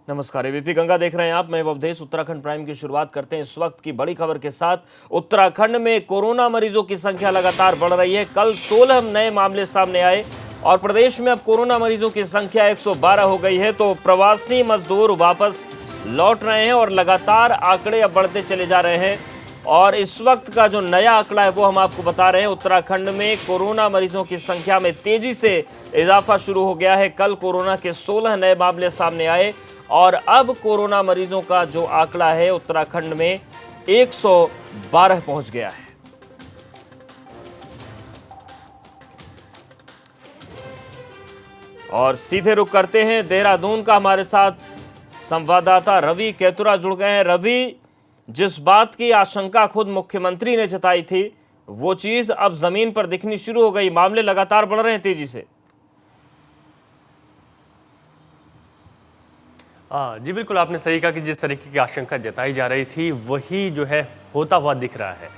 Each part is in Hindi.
नमस्कार, एबीपी गंगा देख रहे हैं आप। मैं अवधेश। उत्तराखंड प्राइम की शुरुआत करते हैं इस वक्त की बड़ी खबर के साथ। उत्तराखंड में कोरोना मरीजों की संख्या लगातार बढ़ रही है। कल 16 नए मामले सामने आए और प्रदेश में अब कोरोना मरीजों की संख्या 112 हो गई है। तो प्रवासी मजदूर वापस लौट रहे हैं और लगातार आंकड़े अब बढ़ते चले जा रहे हैं। और इस वक्त का जो नया आंकड़ा है वो हम आपको बता रहे हैं। उत्तराखंड में कोरोना मरीजों की संख्या में तेजी से इजाफा शुरू हो गया है। कल कोरोना के 16 नए मामले सामने आए और अब कोरोना मरीजों का जो आंकड़ा है उत्तराखंड में 112 पहुंच गया है। और सीधे रुख करते हैं देहरादून का। हमारे साथ संवाददाता रवि केतुरा जुड़ गए हैं। रवि, जिस बात की आशंका खुद मुख्यमंत्री ने जताई थी वो चीज अब जमीन पर दिखनी शुरू हो गई। मामले लगातार बढ़ रहे हैं तेजी से। जी बिल्कुल, आपने सही कहा कि जिस तरीके की आशंका जताई जा रही थी वही जो है होता हुआ दिख रहा है।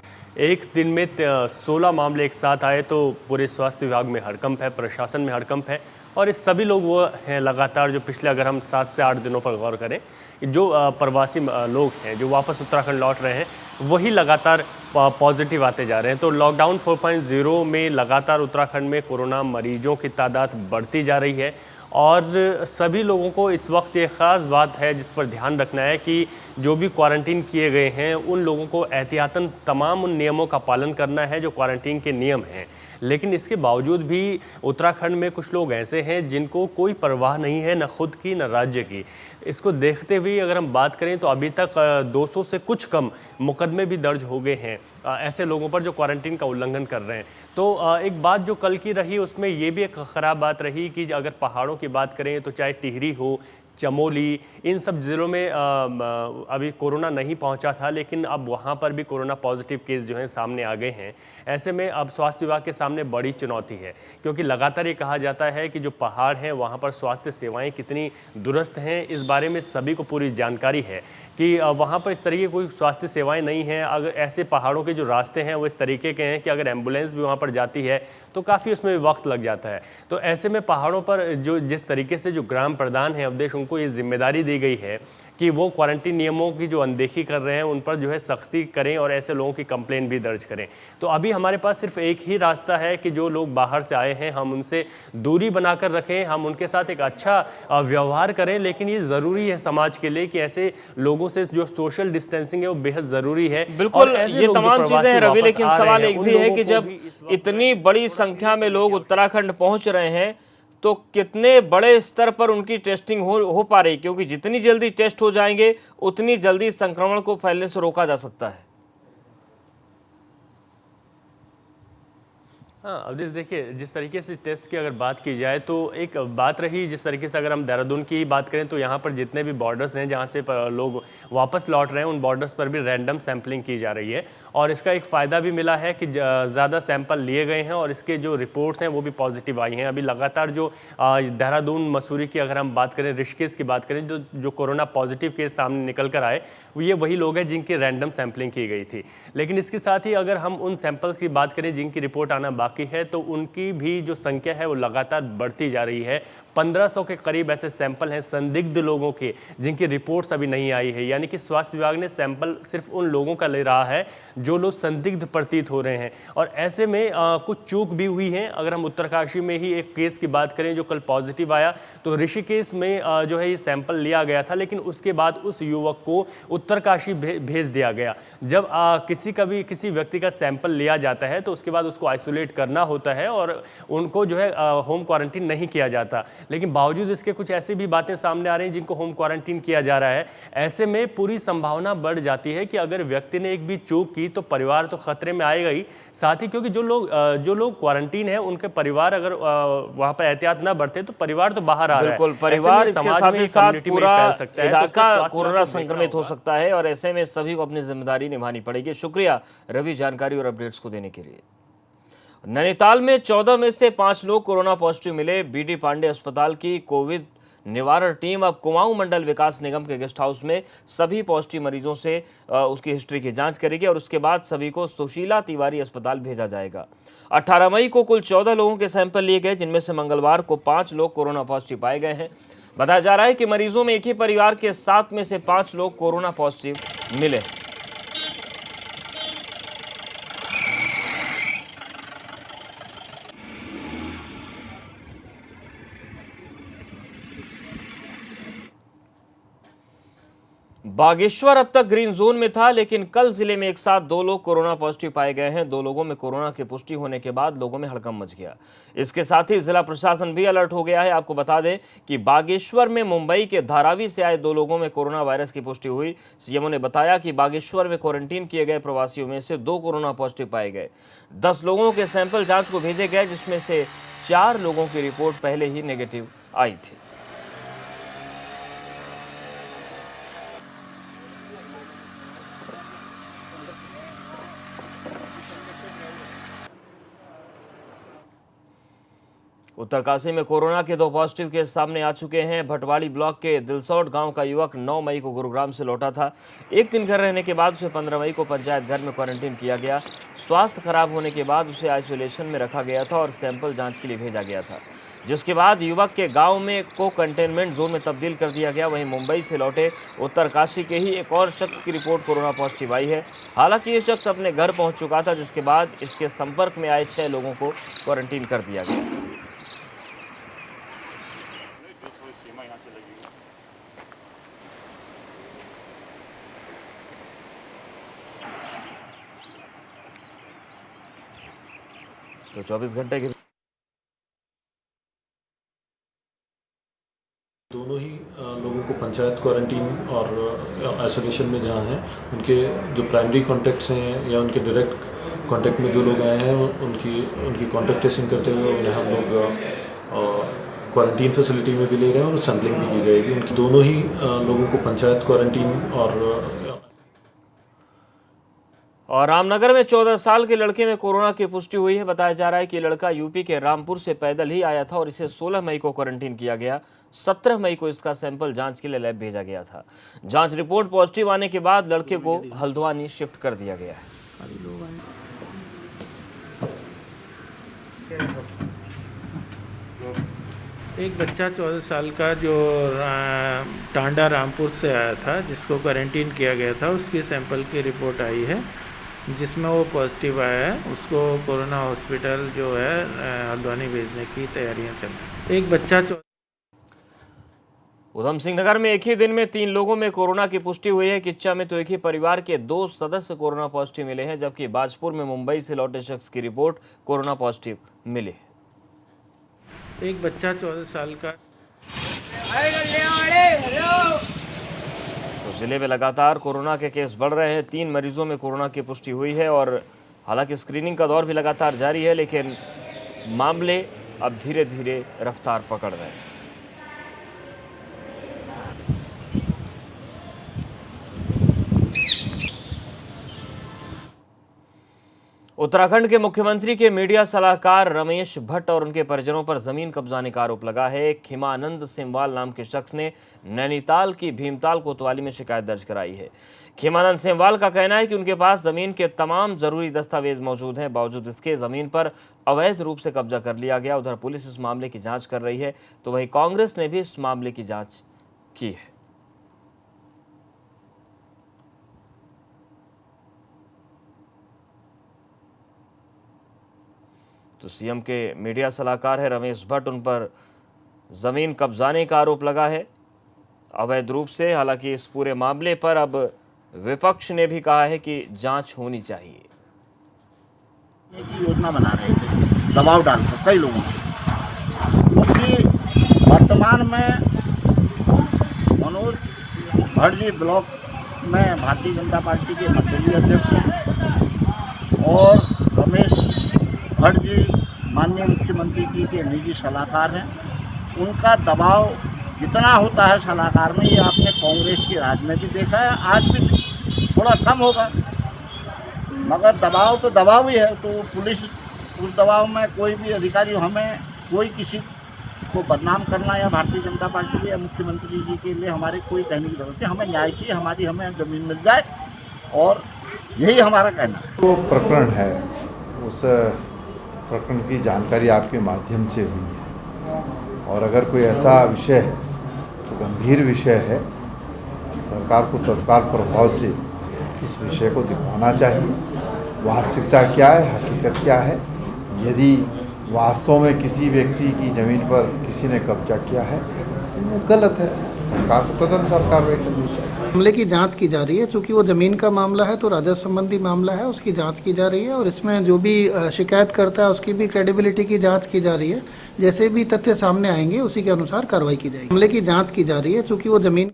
एक दिन में 16 मामले एक साथ आए तो पूरे स्वास्थ्य विभाग में हड़कंप है, प्रशासन में हड़कंप है। और ये सभी लोग वो हैं लगातार जो पिछले अगर हम 7 से 8 दिनों पर गौर करें, जो प्रवासी लोग हैं जो वापस उत्तराखंड लौट रहे हैं वही लगातार पॉजिटिव आते जा रहे हैं। तो लॉकडाउन 4.0 में लगातार उत्तराखंड में कोरोना मरीजों की तादाद बढ़ती जा रही है। और सभी लोगों को इस वक्त ये ख़ास बात है जिस पर ध्यान रखना है कि जो भी क्वारंटीन किए गए हैं उन लोगों को एहतियातन तमाम उन नियमों का पालन करना है जो क्वारंटीन के नियम हैं। लेकिन इसके बावजूद भी उत्तराखंड में कुछ लोग ऐसे हैं जिनको कोई परवाह नहीं है, न खुद की न राज्य की। इसको देखते हुए अगर हम बात करें तो अभी तक 200 से कुछ कम मुकदमे भी दर्ज हो गए हैं ऐसे लोगों पर जो क्वारंटीन का उल्लंघन कर रहे हैं। तो एक बात जो कल की रही उसमें ये भी एक ख़राब बात रही कि अगर पहाड़ों की बात करें तो चाहे टिहरी हो, चमोली, इन सब ज़िलों में अभी कोरोना नहीं पहुंचा था, लेकिन अब वहां पर भी कोरोना पॉजिटिव केस जो हैं सामने आ गए हैं। ऐसे में अब स्वास्थ्य विभाग के सामने बड़ी चुनौती है, क्योंकि लगातार ये कहा जाता है कि जो पहाड़ हैं वहां पर स्वास्थ्य सेवाएं कितनी दुरुस्त हैं इस बारे में सभी को पूरी जानकारी है कि वहाँ पर इस तरीके की कोई स्वास्थ्य सेवाएँ नहीं हैं। अगर ऐसे पहाड़ों के जो रास्ते हैं वो इस तरीके के हैं कि अगर एम्बुलेंस भी वहाँ पर जाती है तो काफ़ी उसमें वक्त लग जाता है। तो ऐसे में पहाड़ों पर जो जिस तरीके से जो ग्राम प्रधान हैं अवधेश, उनको ये जिम्मेदारी दी गई है कि वो क्वारंटीन नियमों की जो अनदेखी कर रहे हैं उन पर जो है सख्ती करें और ऐसे लोगों की कंप्लेन भी दर्ज करें। तो अभी हमारे पास सिर्फ एक ही रास्ता है कि जो लोग बाहर से आए हैं हम उनसे दूरी बनाकर रखें, हम उनके साथ एक अच्छा व्यवहार करें। लेकिन ये ज़रूरी है समाज के लिए कि ऐसे लोगों से जो सोशल डिस्टेंसिंग है वो बेहद ज़रूरी है। बिल्कुल, ये तमाम चीजें हैं रवि, लेकिन सवाल एक भी है कि जब इतनी बड़ी संख्या में लोग उत्तराखंड पहुंच रहे हैं तो कितने बड़े स्तर पर उनकी टेस्टिंग हो पा रही, क्योंकि जितनी जल्दी टेस्ट हो जाएंगे उतनी जल्दी संक्रमण को फैलने से रोका जा सकता है। हाँ, अब देखिए जिस तरीके से टेस्ट की अगर बात की जाए तो एक बात रही, जिस तरीके से अगर हम देहरादून की बात करें तो यहाँ पर जितने भी बॉर्डर्स हैं जहाँ से लोग वापस लौट रहे हैं उन बॉर्डर्स पर भी रैंडम सैंपलिंग की जा रही है। और इसका एक फ़ायदा भी मिला है कि ज़्यादा सैंपल लिए गए हैं और इसके जो रिपोर्ट्स हैं वो भी पॉजिटिव आई हैं। अभी लगातार जो देहरादून, मसूरी की अगर हम बात करें, ऋषिकेश की बात करें, जो कोरोना पॉजिटिव केस सामने निकल कर आए ये वही लोग हैं जिनकी रैंडम सैंपलिंग की गई थी। लेकिन इसके साथ ही अगर हम उन सैंपल्स की बात करें जिनकी रिपोर्ट आना बाकी है तो उनकी भी जो संख्या है वो लगातार बढ़ती जा रही है। 1500 के करीब ऐसे सैंपल हैं संदिग्ध लोगों के जिनकी रिपोर्ट्स अभी नहीं आई है। यानी कि स्वास्थ्य विभाग ने सैंपल सिर्फ उन लोगों का ले रहा है जो लोग संदिग्ध प्रतीत हो रहे हैं। और ऐसे में कुछ चूक भी हुई है। अगर हम उत्तरकाशी में ही एक केस की बात करें जो कल पॉजिटिव आया, तो ऋषिकेश में जो है ये सैंपल लिया गया था, लेकिन उसके बाद उस युवक को उत्तरकाशी भेज दिया गया। जब किसी व्यक्ति का सैंपल लिया जाता है तो उसके बाद उसको आइसोलेट करना होता है और उनको जो है होम क्वारंटीन नहीं किया जाता। लेकिन बावजूद इसके कुछ ऐसी भी बातें सामने आ रही हैं जिनको होम क्वारंटीन किया जा रहा है। ऐसे में पूरी संभावना बढ़ जाती है कि अगर व्यक्ति ने एक भी चूक की तो परिवार तो खतरे में आएगा ही, साथ ही क्योंकि जो लोग क्वारंटीन है उनके परिवार अगर वहां पर एहतियात ना बरते तो परिवार तो बाहर आ रहा है। बिल्कुल, परिवार इसके साथ ही साथ पूरा इलाका कोरोना संक्रमित हो सकता है और ऐसे में सभी को अपनी जिम्मेदारी निभानी पड़ेगी। शुक्रिया रवि जानकारी और अपडेट्स को देने के लिए। नैनीताल में 14 में से 5 लोग कोरोना पॉजिटिव मिले। बीडी पांडे अस्पताल की कोविड निवारण टीम अब कुमाऊं मंडल विकास निगम के गेस्ट हाउस में सभी पॉजिटिव मरीजों से उसकी हिस्ट्री की जांच करेगी और उसके बाद सभी को सुशीला तिवारी अस्पताल भेजा जाएगा। 18 मई को कुल 14 लोगों के सैंपल लिए गए, जिनमें से मंगलवार को 5 लोग कोरोना पॉजिटिव पाए गए हैं। बताया जा रहा है कि मरीजों में एक ही परिवार के 7 में से 5 लोग कोरोना पॉजिटिव मिले। बागेश्वर अब तक ग्रीन जोन में था, लेकिन कल जिले में एक साथ 2 लोग कोरोना पॉजिटिव पाए गए हैं। 2 लोगों में कोरोना की पुष्टि होने के बाद लोगों में हड़कंप मच गया। इसके साथ ही जिला प्रशासन भी अलर्ट हो गया है। आपको बता दें कि बागेश्वर में मुंबई के धारावी से आए 2 लोगों में कोरोना वायरस की पुष्टि हुई। सीएमओ ने बताया कि बागेश्वर में क्वारंटीन किए गए प्रवासियों में से 2 कोरोना पॉजिटिव पाए गए। 10 लोगों के सैंपल जांच को भेजे गए, जिसमें से 4 लोगों की रिपोर्ट पहले ही नेगेटिव आई थी। उत्तरकाशी में कोरोना के 2 पॉजिटिव केस सामने आ चुके हैं। भटवाड़ी ब्लॉक के दिलसौट गांव का युवक 9 मई को गुरुग्राम से लौटा था। एक दिन घर रहने के बाद उसे 15 मई को पंचायत घर में क्वारंटीन किया गया। स्वास्थ्य खराब होने के बाद उसे आइसोलेशन में रखा गया था और सैंपल जांच के लिए भेजा गया था, जिसके बाद युवक के गांव में को कंटेनमेंट जोन में तब्दील कर दिया गया। वहीं मुंबई से लौटे उत्तरकाशी के ही एक और शख्स की रिपोर्ट कोरोना पॉजिटिव आई है। हालांकि ये शख्स अपने घर पहुंच चुका था, जिसके बाद इसके संपर्क में आए 6 लोगों को क्वारंटीन कर दिया गया। तो 24 घंटे के दोनों ही लोगों को पंचायत क्वारंटीन और आइसोलेशन में जहाँ हैं, उनके जो प्राइमरी कॉन्टैक्ट्स हैं या उनके डायरेक्ट कॉन्टैक्ट में जो लोग आए हैं उनकी कॉन्टैक्ट ट्रेसिंग करते हुए उन्हें हम लोग क्वारंटीन फैसिलिटी में भी ले रहे हैं और सैम्पलिंग भी की जाएगी। उनकी दोनों ही लोगों को पंचायत क्वारंटीन और रामनगर में 14 साल के लड़के में कोरोना की पुष्टि हुई है। बताया जा रहा है कि लड़का यूपी के रामपुर से पैदल ही आया था और इसे 16 मई को क्वारंटीन किया गया। 17 मई को इसका सैंपल जांच के लिए लैब भेजा गया था। जांच रिपोर्ट पॉजिटिव आने के बाद लड़के को हल्द्वानी शिफ्ट कर दिया गया है। एक बच्चा 14 साल का जो टांडा रामपुर से आया था, जिसको क्वारंटीन किया गया था, उसकी सैंपल की रिपोर्ट आई है, जिसमें वो पॉजिटिव आया है। उसको कोरोना हॉस्पिटल जो है हल्द्वानी भेजने की तैयारियां चल रही हैं। एक बच्चा उधम सिंह नगर में एक ही दिन में 3 लोगों में कोरोना की पुष्टि हुई है। किच्चा में तो एक ही परिवार के 2 सदस्य कोरोना पॉजिटिव मिले हैं, जबकि बाजपुर में मुंबई से लौटे शख्स की रिपोर्ट कोरोना पॉजिटिव मिली है। एक बच्चा 14 साल का। तो जिले में लगातार कोरोना के केस बढ़ रहे हैं। 3 मरीजों में कोरोना की पुष्टि हुई है और हालांकि स्क्रीनिंग का दौर भी लगातार जारी है, लेकिन मामले अब धीरे धीरे रफ्तार पकड़ रहे हैं। उत्तराखंड के मुख्यमंत्री के मीडिया सलाहकार रमेश भट्ट और उनके परिजनों पर जमीन कब्जाने का आरोप लगा है। खीमानंद सेमवाल नाम के शख्स ने नैनीताल की भीमताल कोतवाली में शिकायत दर्ज कराई है। खीमानंद सेमवाल का कहना है कि उनके पास जमीन के तमाम जरूरी दस्तावेज मौजूद हैं, बावजूद इसके जमीन पर अवैध रूप से कब्जा कर लिया गया। उधर पुलिस इस मामले की जांच कर रही है, तो वहीं कांग्रेस ने भी इस मामले की जांच की है। तो सीएम के मीडिया सलाहकार है रमेश भट्ट, उन पर जमीन कब्जाने का आरोप लगा है अवैध रूप से। हालांकि इस पूरे मामले पर अब विपक्ष ने भी कहा है कि जांच होनी चाहिए। योजना बना रहे थे दबाव डालकर कई लोगों को, क्योंकि वर्तमान में मनोज भट्ट जी ब्लॉक में भारतीय जनता पार्टी के मंडलीय अध्यक्ष हैं और रमेश भट्ट जी माननीय मुख्यमंत्री जी के निजी सलाहकार हैं। उनका दबाव जितना होता है सलाहकार में, ये आपने कांग्रेस के राज में भी देखा है, आज भी थोड़ा कम होगा, मगर दबाव तो दबाव ही है। तो पुलिस उस दबाव में कोई भी अधिकारी, हमें कोई किसी को बदनाम करना या भारतीय जनता पार्टी के या मुख्यमंत्री जी के लिए हमारे कोई कहने की जरूरत नहीं। हमें न्याय चाहिए, हमें ज़मीन मिल जाए और यही हमारा कहना है। वो प्रकरण है, उस प्रकरण की जानकारी आपके माध्यम से हुई है और अगर कोई ऐसा विषय है गंभीर विषय है। सरकार को तत्काल प्रभाव से इस विषय को दिखवाना चाहिए। वास्तविकता क्या है, हकीकत क्या है। यदि वास्तव में किसी व्यक्ति की ज़मीन पर किसी ने कब्जा किया है तो वो गलत है। सरकार को तदनुसार कार्रवाई करनी चाहिए। मामले की जांच की जा रही है। चूंकि वो ज़मीन का मामला है तो राजस्व संबंधी मामला है, उसकी जांच की जा रही है और इसमें जो भी शिकायत करता है उसकी भी क्रेडिबिलिटी की जांच की जा रही है। जैसे भी तथ्य सामने आएंगे उसी के अनुसार कार्रवाई की जाएगी। मामले की जांच की जा रही है। चूंकि वो ज़मीन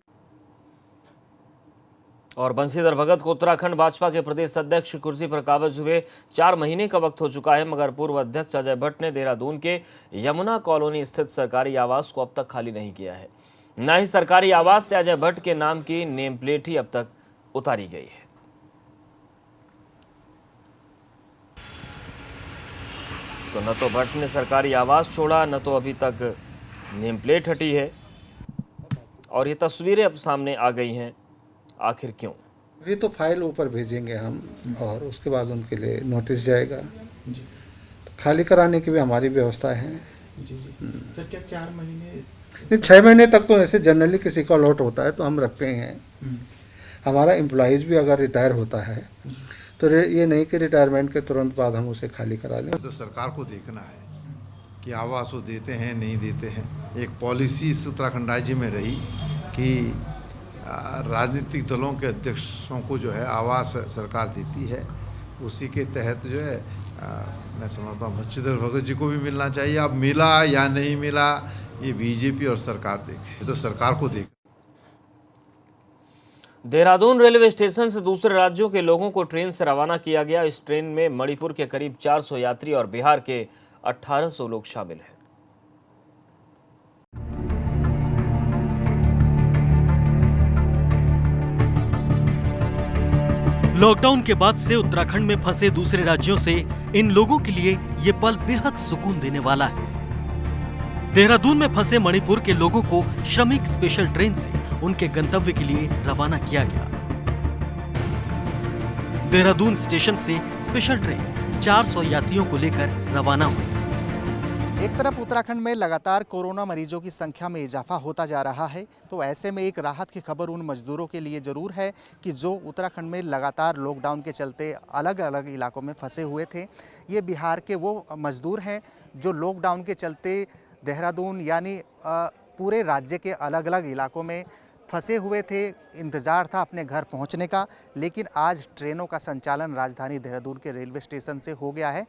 और बंशीधर भगत को उत्तराखंड भाजपा के प्रदेश अध्यक्ष कुर्सी पर काबिज हुए 4 महीने का वक्त हो चुका है, मगर पूर्व अध्यक्ष अजय भट्ट ने देहरादून के यमुना कॉलोनी स्थित सरकारी आवास को अब तक खाली नहीं किया है। न ही सरकारी आवास से अजय भट्ट के नाम की नेम प्लेट ही अब तक उतारी गई है। तो न तो भट्ट ने सरकारी आवास छोड़ा, न तो अभी तक नेम प्लेट हटी है और ये तस्वीरें अब सामने आ गई हैं। आखिर क्यों? ये तो फाइल ऊपर भेजेंगे हम और उसके बाद उनके लिए नोटिस जाएगा। तो खाली कराने की भी हमारी व्यवस्था है। सर क्या 4 महीने? नहीं, 6 महीने तक तो ऐसे जनरली किसी का अलॉट होता है तो हम रखते हैं। हमारा एम्प्लॉइज़ भी अगर रिटायर होता है तो ये नहीं कि रिटायरमेंट के तुरंत बाद हम उसे खाली करा लें। तो सरकार को देखना है कि आवास वो देते हैं नहीं देते हैं। एक पॉलिसी इस उत्तराखंड राज्य में रही कि राजनीतिक दलों के अध्यक्षों को जो है आवास सरकार देती है। उसी के तहत जो है मैं समझता हूँ बंशीधर भगत जी को भी मिलना चाहिए। अब मिला या नहीं मिला ये बीजेपी और सरकार देखे, तो सरकार को देख। देहरादून रेलवे स्टेशन से दूसरे राज्यों के लोगों को ट्रेन से रवाना किया गया। इस ट्रेन में मणिपुर के करीब 400 यात्री और बिहार के 1800 लोग शामिल हैं। लॉकडाउन के बाद से उत्तराखंड में फंसे दूसरे राज्यों से इन लोगों के लिए ये पल बेहद सुकून देने वाला है। देहरादून में फंसे मणिपुर के लोगों को श्रमिक स्पेशल ट्रेन से उनके गंतव्य के लिए रवाना किया गया। देहरादून स्टेशन से स्पेशल ट्रेन 400 यात्रियों को लेकर रवाना हुई। एक तरफ उत्तराखंड में लगातार कोरोना मरीजों की संख्या में इजाफा होता जा रहा है, तो ऐसे में एक राहत की खबर उन मजदूरों के लिए ज़रूर है कि जो उत्तराखंड में लगातार लॉकडाउन के चलते अलग अलग इलाकों में फंसे हुए थे। ये बिहार के वो मजदूर हैं जो लॉकडाउन के चलते देहरादून यानी पूरे राज्य के अलग अलग इलाकों में फंसे हुए थे। इंतज़ार था अपने घर पहुंचने का, लेकिन आज ट्रेनों का संचालन राजधानी देहरादून के रेलवे स्टेशन से हो गया है।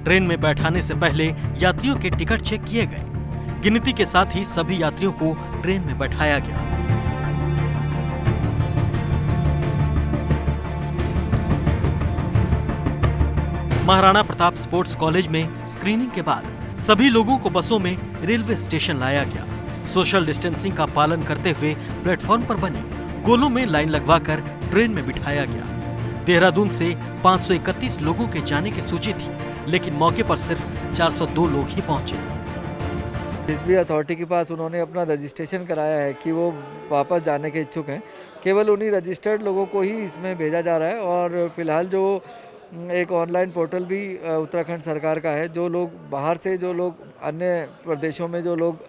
ट्रेन में बैठाने से पहले यात्रियों के टिकट चेक किए गए। गिनती के साथ ही सभी यात्रियों को ट्रेन में बैठाया गया। महाराणा प्रताप स्पोर्ट्स कॉलेज में स्क्रीनिंग के बाद सभी लोगों को बसों में रेलवे स्टेशन लाया गया। सोशल डिस्टेंसिंग का पालन करते हुए प्लेटफॉर्म पर बने गोलों में लाइन लगवाकर ट्रेन में बिठाया गया। देहरादून से 531 लोगों के जाने की सूची थी, लेकिन मौके पर सिर्फ 402 लोग ही पहुंचे। एसबी अथॉरिटी के पास उन्होंने अपना रजिस्ट्रेशन कराया है कि वो वापस जाने के इच्छुक हैं। केवल उन्हीं रजिस्टर्ड लोगों को ही इसमें भेजा जा रहा है और फिलहाल जो एक ऑनलाइन पोर्टल भी उत्तराखंड सरकार का है, जो लोग बाहर से जो लोग अन्य प्रदेशों में जो लोग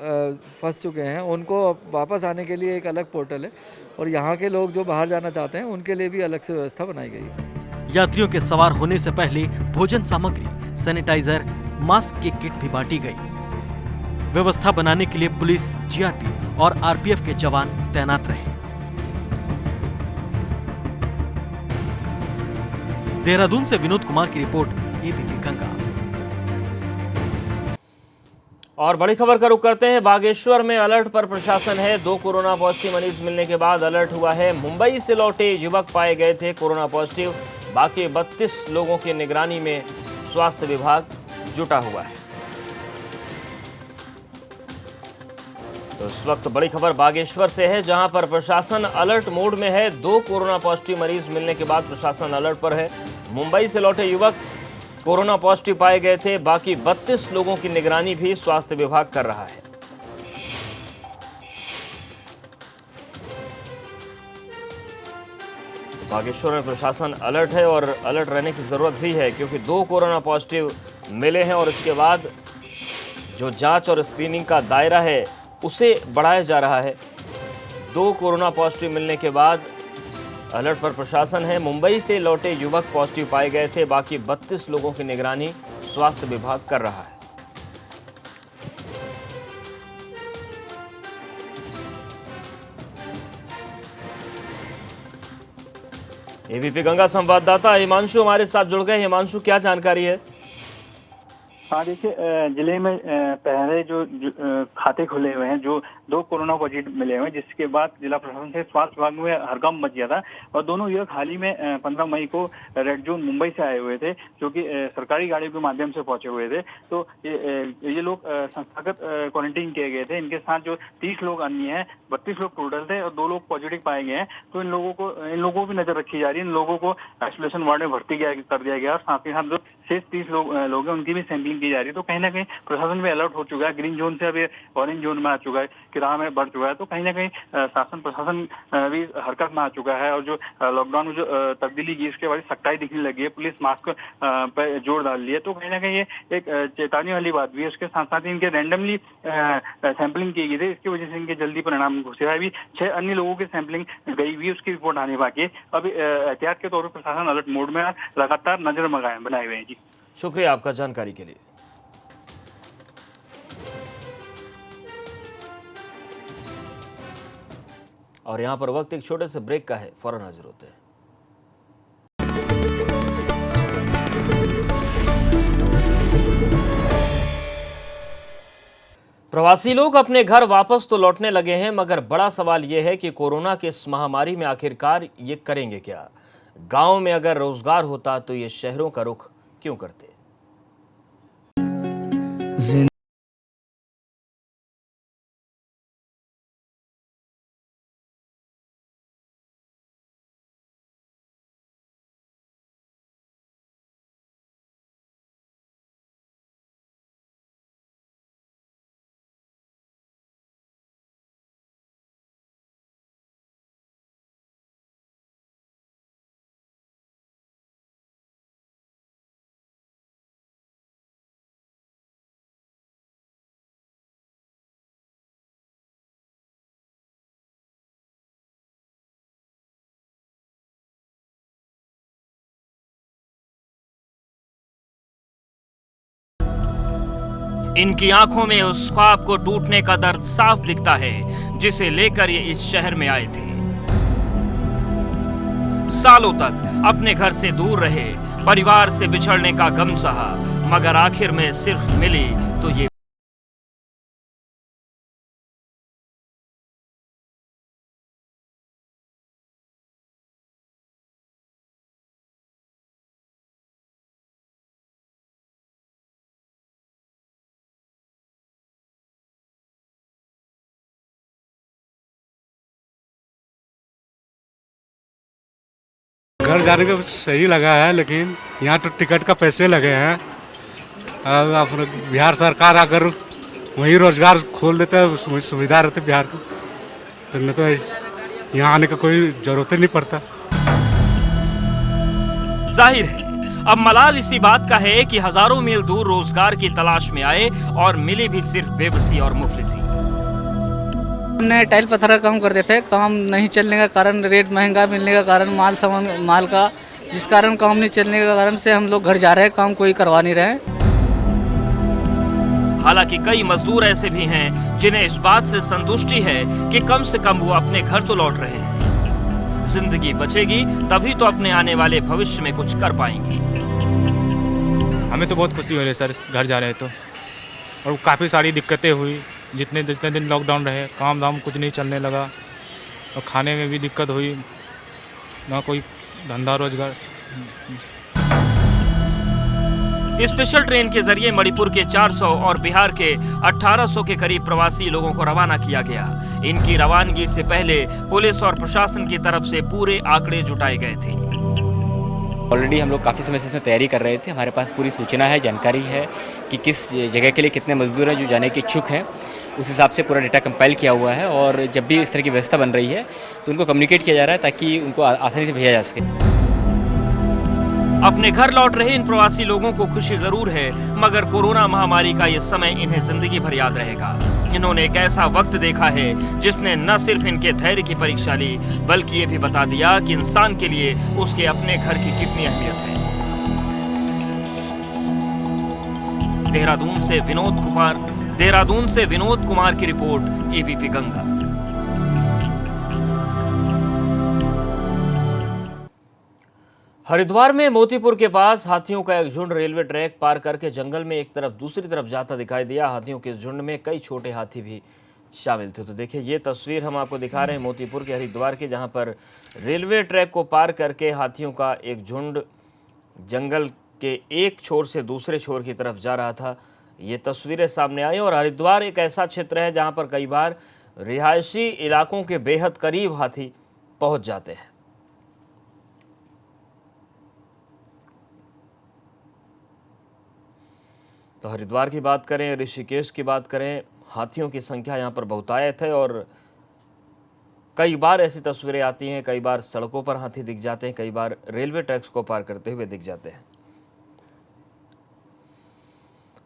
फंस चुके हैं उनको वापस आने के लिए एक अलग पोर्टल है और यहाँ के लोग जो बाहर जाना चाहते हैं उनके लिए भी अलग से व्यवस्था बनाई गई है। यात्रियों के सवार होने से पहले भोजन सामग्री, सैनिटाइजर, मास्क की किट भी बांटी गई। व्यवस्था बनाने के लिए पुलिस, जीआरपी और आरपीएफ के जवान तैनात रहे। देहरादून से विनोद कुमार की रिपोर्ट, एबीपी गंगा। और बड़ी खबर का रुख करते हैं। बागेश्वर में अलर्ट पर प्रशासन है। 2 कोरोना पॉजिटिव मरीज मिलने के बाद अलर्ट हुआ है। मुंबई से लौटे युवक पाए गए थे कोरोना पॉजिटिव। बाकी 32 लोगों की निगरानी में स्वास्थ्य विभाग जुटा हुआ है। तो इस वक्त बड़ी खबर बागेश्वर से है, जहां पर प्रशासन अलर्ट मोड में है। 2 कोरोना पॉजिटिव मरीज मिलने के बाद प्रशासन अलर्ट पर है। मुंबई से लौटे युवक कोरोना पॉजिटिव पाए गए थे। बाकी 32 लोगों की निगरानी भी स्वास्थ्य विभाग कर रहा है। बागेश्वर में प्रशासन अलर्ट है और अलर्ट रहने की जरूरत भी है, क्योंकि 2 कोरोना पॉजिटिव मिले हैं और इसके बाद जो जांच और स्क्रीनिंग का दायरा है उसे बढ़ाया जा रहा है। 2 कोरोना पॉजिटिव मिलने के बाद अलर्ट पर प्रशासन है। मुंबई से लौटे युवक पॉजिटिव पाए गए थे। बाकी 32 लोगों की निगरानी स्वास्थ्य विभाग कर रहा है। एबीपी गंगा संवाददाता हिमांशु हमारे साथ जुड़ गए। हिमांशु, क्या जानकारी है? हाँ, देखिए, जिले में पहले जो खाते खुले हुए हैं, जो 2 कोरोना पॉजिटिव मिले हुए हैं, जिसके बाद जिला प्रशासन से स्वास्थ्य विभाग में हड़कंप मच गया था। और दोनों युवक हाल ही में 15 मई को रेड जोन मुंबई से आए हुए थे, जो कि सरकारी गाड़ियों के माध्यम से पहुंचे हुए थे। तो ये लोग संस्थागत क्वारंटीन किए गए थे। इनके साथ जो 30 लोग अन्य हैं, 32 लोग टोटल थे और 2 लोग पॉजिटिव पाए गए हैं। तो इन लोगों को भी नजर रखी जा रही है। इन लोगों को आइसोलेशन वार्ड में भर्ती कर दिया गया और साथ ही साथ जो शेष 30 लोग हैं, उनकी भी सैंपलिंग की जा रही है। तो कहीं ना कहीं प्रशासन भी अलर्ट हो चुका है। ग्रीन जोन से अभी ऑरेंज जोन में आ चुका है, किराया में बढ़ चुका है। तो कहीं ना कहीं शासन प्रशासन भी हरकत में आ चुका है। और जो लॉकडाउन में जो तब्दीली की, इसके बाद सख्ताई दिखने लगी है। पुलिस मास्क पर जोर डाल रही है। तो कहीं ना कहीं ये एक चेतावनी वाली बात भी है। उसके साथ साथ इनके रैंडमली सैंपलिंग की गई थी, इसकी वजह से इनके जल्दी परिणाम घुसे है। अभी 6 अन्य लोगों की सैंपलिंग गई हुई है, उसकी रिपोर्ट आने बाकी है। अभी एहतियात के तौर पर प्रशासन अलर्ट मोड में लगातार नजर बनाए हुए हैं। जी, शुक्रिया आपका जानकारी के लिए। और यहां पर वक्त एक छोटे से ब्रेक का है, फौरन हाजिर होते हैं। प्रवासी लोग अपने घर वापस तो लौटने लगे हैं, मगर बड़ा सवाल यह है कि कोरोना के इस महामारी में आखिरकार ये करेंगे क्या? गांव में अगर रोजगार होता तो ये शहरों का रुख क्यों करते? इनकी आंखों में उस ख्वाब को टूटने का दर्द साफ दिखता है जिसे लेकर ये इस शहर में आए थे। सालों तक अपने घर से दूर रहे, परिवार से बिछड़ने का गम सहा, मगर आखिर में सिर्फ मिली तो ये घर जाने का सही लगा है, लेकिन यहाँ तो टिकट का पैसे लगे हैं। अपने बिहार सरकार अगर वही रोजगार खोल देता है, वही सुविधा रहती बिहार को, तो नहीं तो यहाँ आने का कोई जरूरत ही नहीं पड़ता। जाहिर है अब मलाल इसी बात का है कि हजारों मील दूर रोजगार की तलाश में आए और मिले भी सिर्फ बेबसी और मुफलिसी। हमने टाइल पत्थर का काम करते थे, काम नहीं चलने का कारण, रेट महंगा मिलने का कारण, माल का जिस कारण काम नहीं चलने के कारण से हम लोग घर जा रहे हैं, काम कोई करवा नहीं रहे। हालांकि कई मजदूर ऐसे भी हैं जिन्हें इस बात से संतुष्टि है कि कम से कम वो अपने घर तो लौट रहे हैं। जिंदगी बचेगी तभी तो अपने आने वाले भविष्य में कुछ कर पाएंगे। हमें तो बहुत खुशी हो रही है सर, घर जा रहे हैं तो, और काफ़ी सारी दिक्कतें हुई। जितने दिन लॉकडाउन रहे, काम धाम कुछ नहीं चलने लगा और खाने में भी दिक्कत हुई, ना कोई धंधा रोजगार। स्पेशल ट्रेन के जरिए मणिपुर के 400 और बिहार के 1800 के करीब प्रवासी लोगों को रवाना किया गया। इनकी रवानगी से पहले पुलिस और प्रशासन की तरफ से पूरे आंकड़े जुटाए गए थे। ऑलरेडी हम लोग काफ़ी समय से इसमें तैयारी कर रहे थे। हमारे पास पूरी सूचना है, जानकारी है कि किस जगह के लिए कितने मजदूर हैं जो जाने के इच्छुक हैं। उस हिसाब से पूरा डेटा कंपाइल किया हुआ है और जब भी इस तरह की व्यवस्था बन रही है तो उनको कम्युनिकेट किया जा रहा है ताकि उनको आसानी से भेजा जा सके। अपने घर लौट रहे इन प्रवासी लोगों को खुशी जरूर है, मगर कोरोना महामारी का ये समय इन्हें जिंदगी भर याद रहेगा। इन्होंने एक ऐसा वक्त देखा है जिसने न सिर्फ इनके धैर्य की परीक्षा ली, बल्कि ये भी बता दिया कि इंसान के लिए उसके अपने घर की कितनी अहमियत है। देहरादून से विनोद कुमार की रिपोर्ट, एबीपी गंगा। हरिद्वार में मोतीपुर के पास हाथियों का एक झुंड रेलवे ट्रैक पार करके जंगल में एक तरफ दूसरी तरफ जाता दिखाई दिया। हाथियों के झुंड में कई छोटे हाथी भी शामिल थे। तो देखिए, ये तस्वीर हम आपको दिखा रहे हैं मोतीपुर के हरिद्वार की, जहां पर रेलवे ट्रैक को पार करके हाथियों का एक झुंड जंगल के एक छोर से दूसरे छोर की तरफ जा रहा था। ये तस्वीरें सामने आई। और हरिद्वार एक ऐसा क्षेत्र है जहां पर कई बार रिहायशी इलाकों के बेहद करीब हाथी पहुंच जाते हैं। तो हरिद्वार की बात करें, ऋषिकेश की बात करें, हाथियों की संख्या यहाँ पर बहुतायत है। और कई बार ऐसी तस्वीरें आती हैं, कई बार सड़कों पर हाथी दिख जाते हैं, कई बार रेलवे ट्रैक्स को पार करते हुए दिख जाते हैं।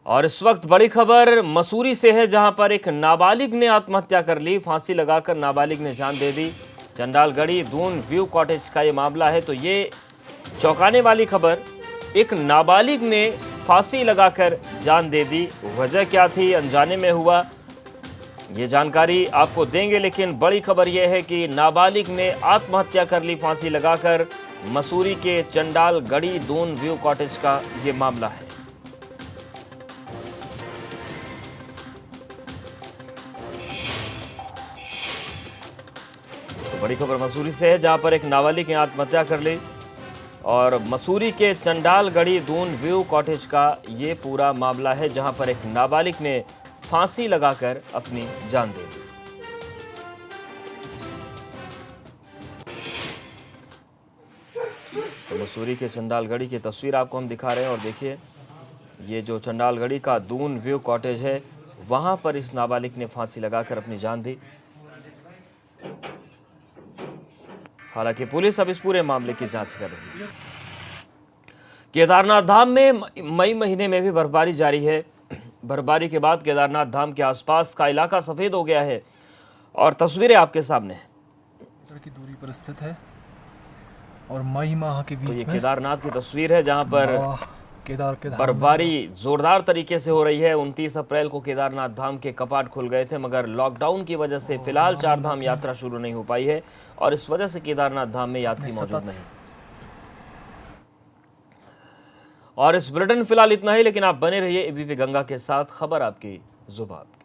और इस वक्त बड़ी खबर मसूरी से है, जहां पर एक नाबालिग ने आत्महत्या कर ली। फांसी लगाकर नाबालिग ने जान दे दी। चंडालगढ़ी दून व्यू कॉटेज का ये मामला है। तो ये चौंकाने वाली खबर, एक नाबालिग ने फांसी लगाकर जान दे दी। वजह क्या थी, अनजाने में हुआ, ये जानकारी आपको देंगे। लेकिन बड़ी खबर यह है कि नाबालिग ने आत्महत्या कर ली फांसी लगाकर। मसूरी के चंडालगढ़ी दून व्यू कॉटेज का ये मामला है। तो बड़ी खबर मसूरी से है, जहां पर एक नाबालिग ने आत्महत्या कर ली। और मसूरी के चंडालगढ़ी दून व्यू कॉटेज का ये पूरा मामला है, जहां पर एक नाबालिग ने फांसी लगाकर अपनी जान दे दी। तो मसूरी के चंडालगढ़ी की तस्वीर आपको हम दिखा रहे हैं। और देखिए, ये जो चंडालगढ़ी का दून व्यू कॉटेज है, वहां पर इस नाबालिग ने फांसी लगाकर अपनी जान दी। हालांकि पुलिस अब इस पूरे मामले की जांच कर रही है। केदारनाथ धाम में मई महीने में भी बर्फबारी जारी है। बर्फबारी के बाद केदारनाथ धाम के आसपास का इलाका सफेद हो गया है। और तस्वीरें आपके सामने हैं। की दूरी पर स्थित है और मई माह के बीच तो ये में केदारनाथ की तस्वीर है, जहां पर बर्फबारी जोरदार तरीके से हो रही है। 29 अप्रैल को केदारनाथ धाम के कपाट खुल गए थे, मगर लॉकडाउन की वजह से फिलहाल 4 धाम यात्रा शुरू नहीं हो पाई है। और इस वजह से केदारनाथ धाम में यात्री मौजूद नहीं। और इस बुलेटिन फिलहाल इतना ही, लेकिन आप बने रहिए एबीपी गंगा के साथ। खबर आपकी, जुबान आपकी।